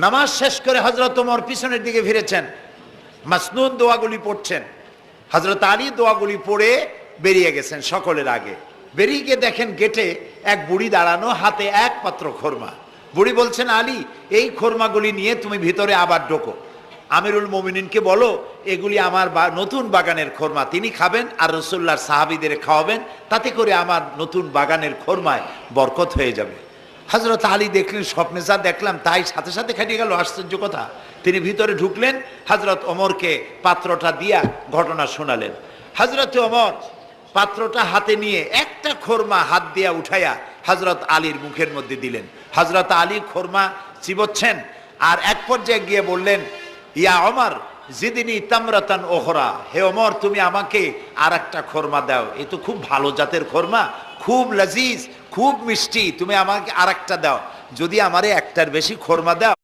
নামাজ শেষ করে হযরত ওমর পিছনের দিকে ফিরেছেন, মাসনুন দোয়াগুলি পড়ছেন। হযরত আলী দোয়াগুলি পড়ে বেরিয়ে গেছেন সকলের আগে। বেরিয়ে গিয়ে দেখেন গেটে এক বুড়ি দাঁড়ানো, হাতে এক পাত্র খোরমা। বুড়ি বলছেন, আলী, এই খোরমাগুলি নিয়ে তুমি ভিতরে আবার ঢোকো, আমিরুল মোমিনিনকে বলো এগুলি আমার নতুন বাগানের খোরমা, তিনি খাবেন আর রাসূলুল্লাহর সাহাবীদের খাওয়াবেন, তাতে করে আমার নতুন বাগানের খোরমায় বরকত হয়ে যাবে। হযরত আলী দেখলেন স্বপ্নে যা দেখলাম তাই সাথে সাথে খাটিয়ে গেল, আশ্চর্য কথা। তিনি ভিতরে ঢুকলেন, হযরত ওমরকে পাত্রটা দিয়া ঘটনা শোনালেন। হযরত ওমর পাত্রটা হাতে নিয়ে একটা খোরমা হাত দিয়া উঠাইয়া হযরত আলীর মুখের মধ্যে দিলেন। হযরত আলী খোরমা চিবোচ্ছেন আর এক পর্যায়ে গিয়ে বললেন, ইয়া ওমর জিদনি তামরাতান ওখরা, হে ওমর তুমি আমাকে আর একটা খোরমা দাও, এ তো খুব ভালো জাতের খোরমা, খুব লজিজ, খুব মিষ্টি, তুমি আমাকে আর একটা দাও, যদি আমারে একটার বেশি খোরমা দাও